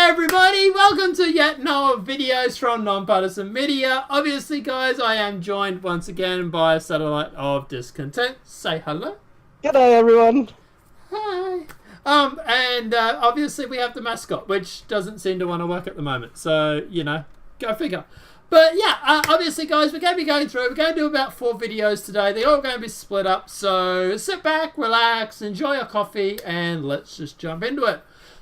everybody, welcome to yet another videos from Nonpartisan Media. Obviously, guys, I am joined once again by a satellite of discontent. Say hello. G'day, everyone. Hi. Obviously we have the mascot, which doesn't seem to want to work at the moment. So, you know, go figure. But yeah, obviously, guys, we're going to be going through. We're going to do about 4 videos today. They're all going to be split up. So sit back, relax, enjoy your coffee, and let's just jump into it.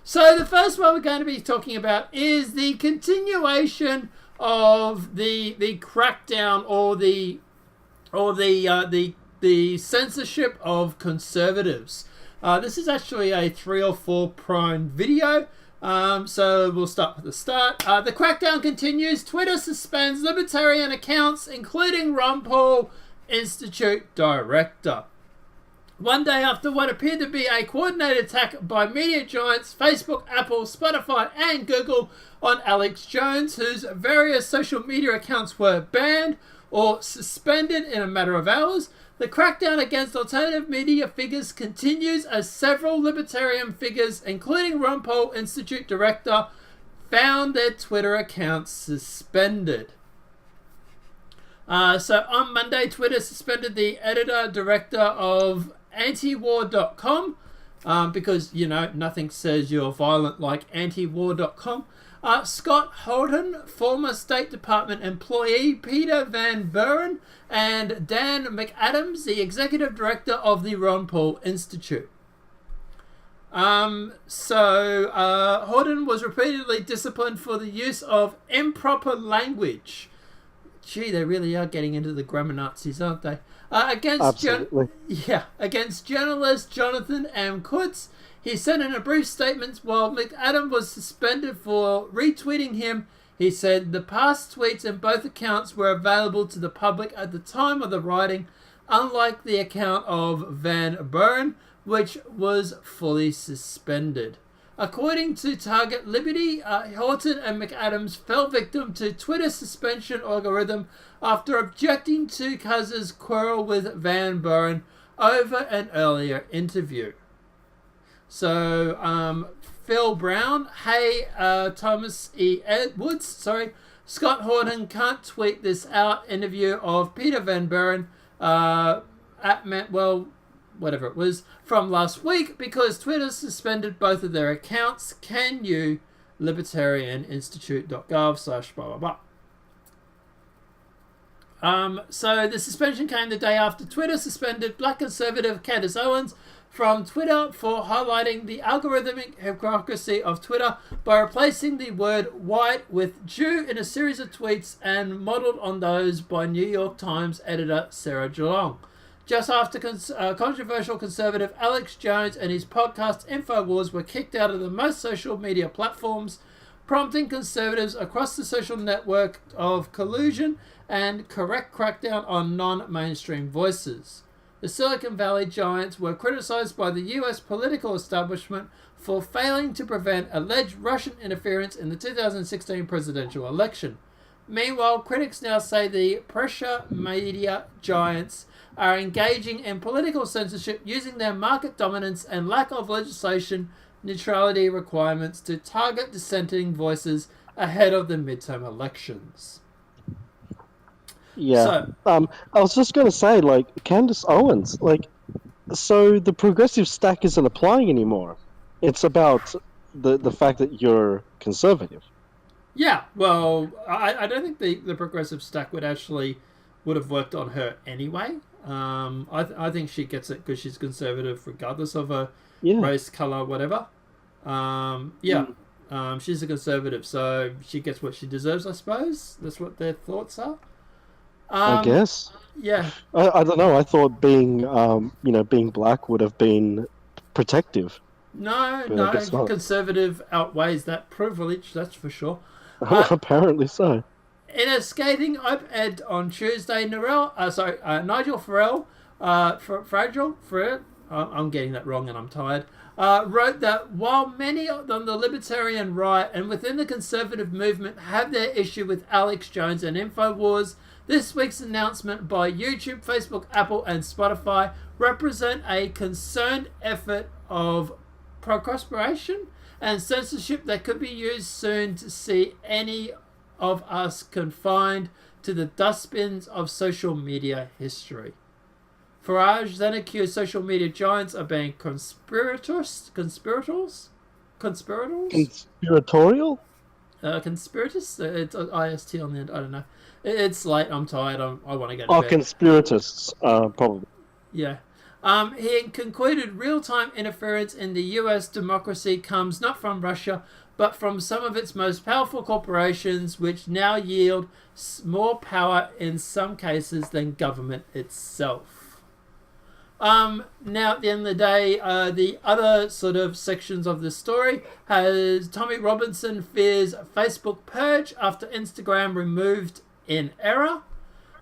So the first one we're going to be talking about is the continuation of the crackdown or the censorship of conservatives. This is actually a 3 or 4 prone video. So we'll start with the start. The crackdown continues. Twitter suspends libertarian accounts, including Ron Paul, Institute director. One day after what appeared to be a coordinated attack by media giants Facebook, Apple, Spotify, and Google on Alex Jones, whose various social media accounts were banned or suspended in a matter of hours, the crackdown against alternative media figures continues as several libertarian figures, including Ron Paul, Institute director, found their Twitter accounts suspended. So on Monday, Twitter suspended the editor-director of antiwar.com because, you know, nothing says you're violent like antiwar.com. Scott Holden, former State Department employee Peter Van Buren, and Dan McAdams, the executive director of the Ron Paul Institute. Holden was repeatedly disciplined for the use of improper language. Gee, they really are getting into the grammar Nazis, aren't they? Against journalist Jonathan M. Kutz. He said in a brief statement, while McAdams was suspended for retweeting him, he said the past tweets in both accounts were available to the public at the time of the writing, unlike the account of Van Buren, which was fully suspended. According to Target Liberty, Horton and McAdams fell victim to Twitter's suspension algorithm after objecting to Kutz's quarrel with Van Buren over an earlier interview. So, Phil Brown, Thomas E. Edwards, Scott Horton can't tweet this out interview of Peter Van Buren, whatever it was, from last week because Twitter suspended both of their accounts. Can you? libertarianinstitute.gov/blah blah blah. So the suspension came the day after Twitter suspended black conservative Candace Owens from Twitter for highlighting the algorithmic hypocrisy of Twitter by replacing the word white with Jew in a series of tweets and modeled on those by New York Times editor Sarah Geelong. Just after controversial conservative Alex Jones and his podcast InfoWars were kicked out of the most social media platforms, prompting conservatives across the social network of collusion and correct crackdown on non-mainstream voices. The Silicon Valley giants were criticized by the US political establishment for failing to prevent alleged Russian interference in the 2016 presidential election. Meanwhile, critics now say the pressure media giants are engaging in political censorship using their market dominance and lack of legislation neutrality requirements to target dissenting voices ahead of the midterm elections. Yeah. I was just going to say, Candace Owens, so the progressive stack isn't applying anymore. It's about the fact that you're conservative. Yeah, well, I don't think the progressive stack would have worked on her anyway. I think she gets it because she's conservative regardless of her race, colour, whatever. She's a conservative, so she gets what she deserves, I suppose. That's what their thoughts are. I guess. Yeah. I don't know. I thought being black would have been protective. No, conservative outweighs that privilege, that's for sure. Apparently so. In a scathing op-ed on Tuesday, Nigel Farrell, I'm getting that wrong and I'm tired, wrote that while many on the libertarian right and within the conservative movement have their issue with Alex Jones and InfoWars, this week's announcement by YouTube, Facebook, Apple, and Spotify represent a concerned effort of prosperation and censorship that could be used soon to see any of us confined to the dustbins of social media history. Farage then accused social media giants of being conspirators? Conspiratorial? Conspirators? It's IST on the end. I don't know. It's late. I'm tired. I want to go to Oh, bed. conspiratists, probably. Yeah. He concluded real-time interference in the US democracy comes not from Russia, but from some of its most powerful corporations, which now yield more power in some cases than government itself. Now, at the end of the day, the other sort of sections of this story has Tommy Robinson fears Facebook purge after Instagram removed in error.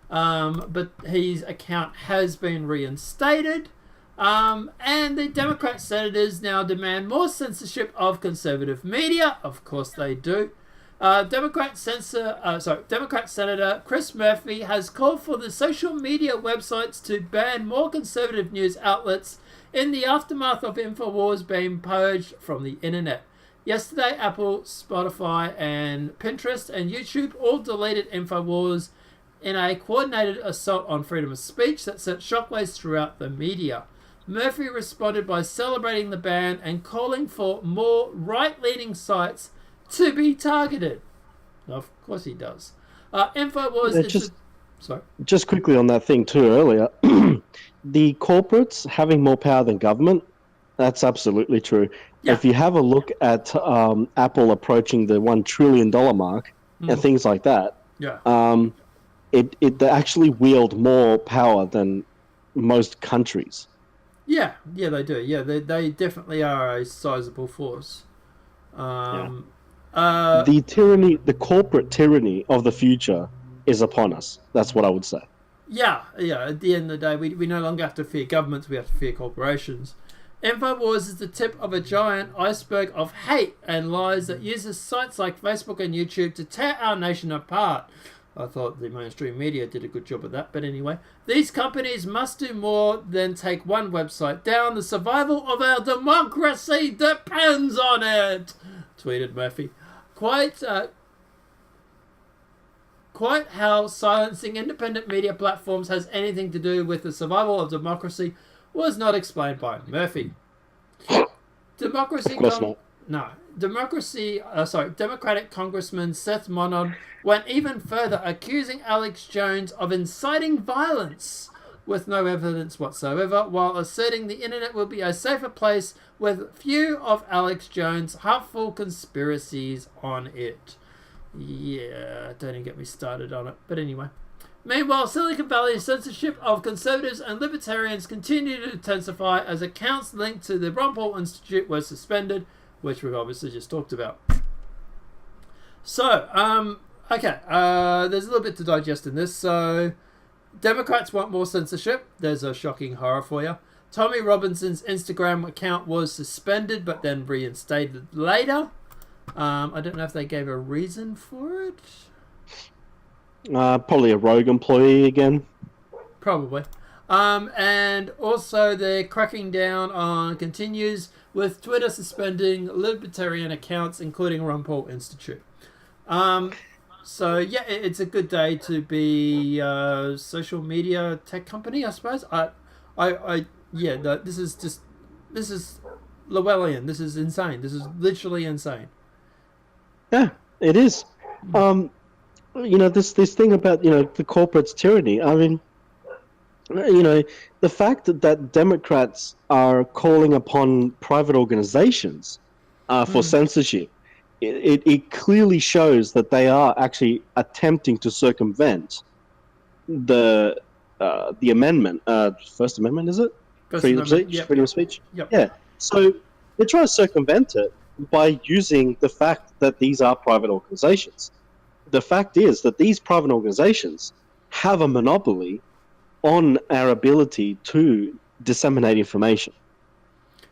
But his account has been reinstated. And the Democrat senators now demand more censorship of conservative media. Of course they do. Democrat Senator Chris Murphy has called for the social media websites to ban more conservative news outlets in the aftermath of InfoWars being purged from the internet. Yesterday, Apple, Spotify, and Pinterest and YouTube all deleted InfoWars in a coordinated assault on freedom of speech that sent shockwaves throughout the media. Murphy responded by celebrating the ban and calling for more right-leaning sites to be targeted. Of course he does. InfoWars... Just quickly on that thing too earlier, the corporates having more power than government, that's absolutely true. Yeah. If you have a look at Apple approaching the $1 trillion mark and things like that, they actually wield more power than most countries. Yeah, they do. Yeah, they definitely are a sizable force. The corporate tyranny of the future is upon us. That's what I would say. Yeah. At the end of the day, we no longer have to fear governments, we have to fear corporations. InfoWars is the tip of a giant iceberg of hate and lies that uses sites like Facebook and YouTube to tear our nation apart. I thought the mainstream media did a good job of that, but anyway. These companies must do more than take one website down. The survival of our democracy depends on it, tweeted Murphy. Quite how silencing independent media platforms has anything to do with the survival of democracy was not explained by Murphy. Democratic Congressman Seth Monod went even further, accusing Alex Jones of inciting violence with no evidence whatsoever, while asserting the internet will be a safer place with few of Alex Jones' harmful conspiracies on it. Yeah, don't even get me started on it. But anyway. Meanwhile, Silicon Valley's censorship of conservatives and libertarians continued to intensify as accounts linked to the Ron Paul Institute were suspended, which we've obviously just talked about. So, there's a little bit to digest in this. So, Democrats want more censorship. There's a shocking horror for you. Tommy Robinson's Instagram account was suspended, but then reinstated later. I don't know if they gave a reason for it. Probably a rogue employee again. Probably. And also they're cracking down on continues with Twitter suspending libertarian accounts, including Ron Paul Institute. So yeah, it's a good day to be a social media tech company, I suppose. This is Llewellian. This is insane. This is literally insane. Yeah, it is. This thing about, the corporate's tyranny. I mean, the fact that Democrats are calling upon private organizations for censorship, it clearly shows that they are actually attempting to circumvent the amendment, First Amendment, is it? Freedom of speech. Yep. Freedom of speech. Yep. Yeah. So they're trying to circumvent it by using the fact that these are private organizations. The fact is that these private organizations have a monopoly on our ability to disseminate information.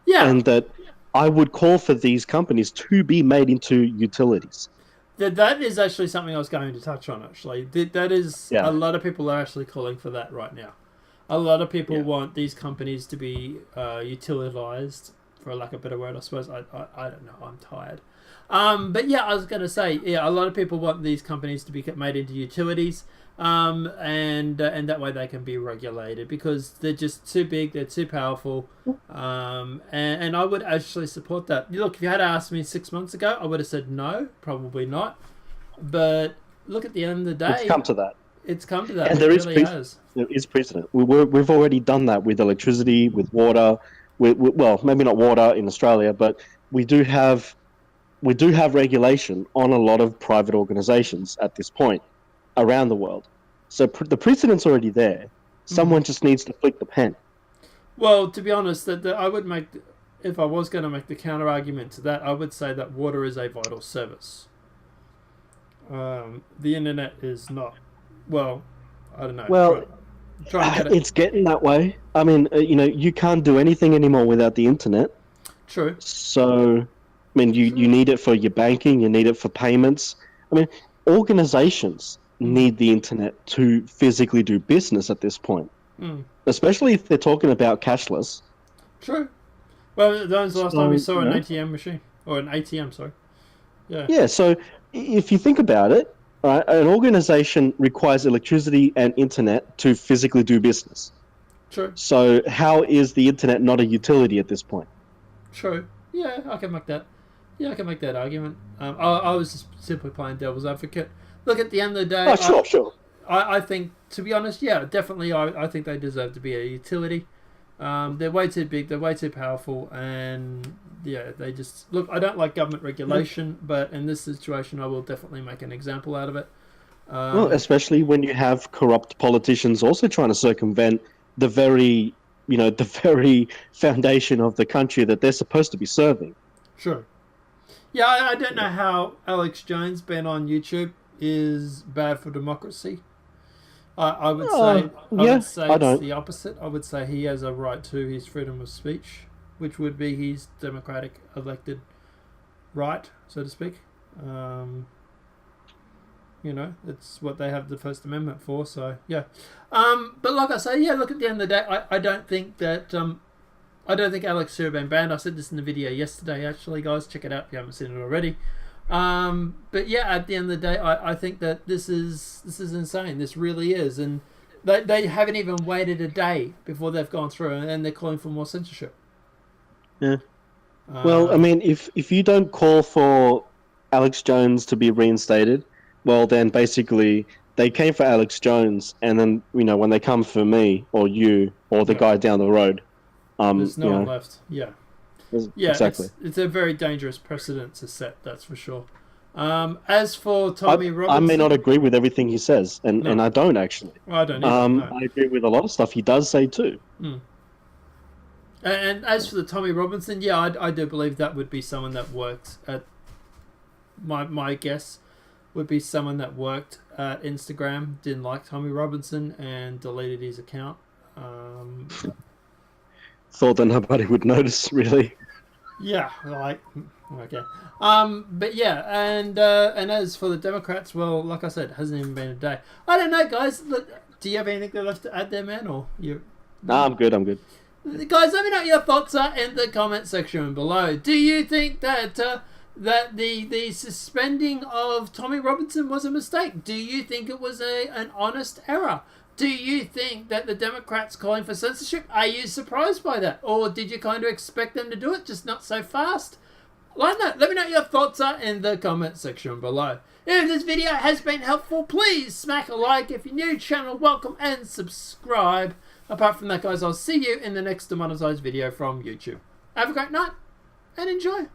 Yeah. And that I would call for these companies to be made into utilities. That is actually something I was going to touch on, actually. That is, a lot of people are actually calling for that right now. A lot of people want these companies to be utilized for lack of a better word, I suppose. I don't know. I'm tired. But yeah, I was going to say, yeah, a lot of people want these companies to be made into utilities, and that way they can be regulated because they're just too big, they're too powerful, and I would actually support that. Look, if you had asked me 6 months ago, I would have said no, probably not. But look, at the end of the day, It's come to that. It's come to that. And it there is really has. There is precedent. We've already done that with electricity, with water. Well, maybe not water in Australia, but we do have regulation on a lot of private organisations at this point around the world. So the precedent's already there. Someone just needs to flick the pen. Well, to be honest, that I would make, if I was going to make the counter argument to that, I would say that water is a vital service. The internet is not. Well, I don't know. Well, try and get it. It's getting that way. I mean, you can't do anything anymore without the internet. True. So, I mean, you need it for your banking. You need it for payments. I mean, organizations need the internet to physically do business at this point, especially if they're talking about cashless. True. Well, that was the last time we saw an ATM machine. Or an ATM, sorry. Yeah. Yeah, so if you think about it, right, an organization requires electricity and internet to physically do business. True. So how is the internet not a utility at this point? True. Yeah, I can make that. Yeah, I can make that argument. I was just simply playing devil's advocate. Look, at the end of the day... Oh, sure. I think, to be honest, yeah, definitely, I think they deserve to be a utility. They're way too big, they're way too powerful, and yeah, they just... Look, I don't like government regulation, but in this situation, I will definitely make an example out of it. Well, especially when you have corrupt politicians also trying to circumvent the very foundation of the country that they're supposed to be serving. Sure. Yeah, I don't know how Alex Jones being on YouTube is bad for democracy. I would say it's the opposite. I would say he has a right to his freedom of speech, which would be his democratic elected right, so to speak. It's what they have the First Amendment for. So yeah, but like I say, yeah. Look, at the end of the day, I don't think that I don't think Alex should have been banned. I said this in the video yesterday, actually, guys. Check it out if you haven't seen it already. But yeah, at the end of the day, I think that this is insane. This really is, and they haven't even waited a day before they've gone through, and they're calling for more censorship. Yeah. Well, I mean, if you don't call for Alex Jones to be reinstated, well, then basically they came for Alex Jones, and then when they come for me or you or the guy down the road, there's no one left. Yeah. Yeah, exactly. It's a very dangerous precedent to set, that's for sure. As for Tommy Robinson... I may not agree with everything he says, and I don't actually. Well, I don't either, no. I agree with a lot of stuff he does say too. And as for the Tommy Robinson, yeah, I do believe that would be someone that works at... My guess would be someone that worked at Instagram, didn't like Tommy Robinson, and deleted his account. Thought that nobody would notice, really. Yeah, okay. But yeah, and as for the Democrats, well, like I said, it hasn't even been a day. I don't know, guys. Look, do you have anything left to add there, man, or you? No, I'm good. Guys, let me know what your thoughts are in the comment section below. Do you think that the suspending of Tommy Robinson was a mistake? Do you think it was an honest error? Do you think that the Democrats calling for censorship, are you surprised by that? Or did you kind of expect them to do it, just not so fast? Let me know what your thoughts are in the comment section below. If this video has been helpful, please smack a like. If you're new to the channel, welcome and subscribe. Apart from that, guys, I'll see you in the next demonetized video from YouTube. Have a great night and enjoy.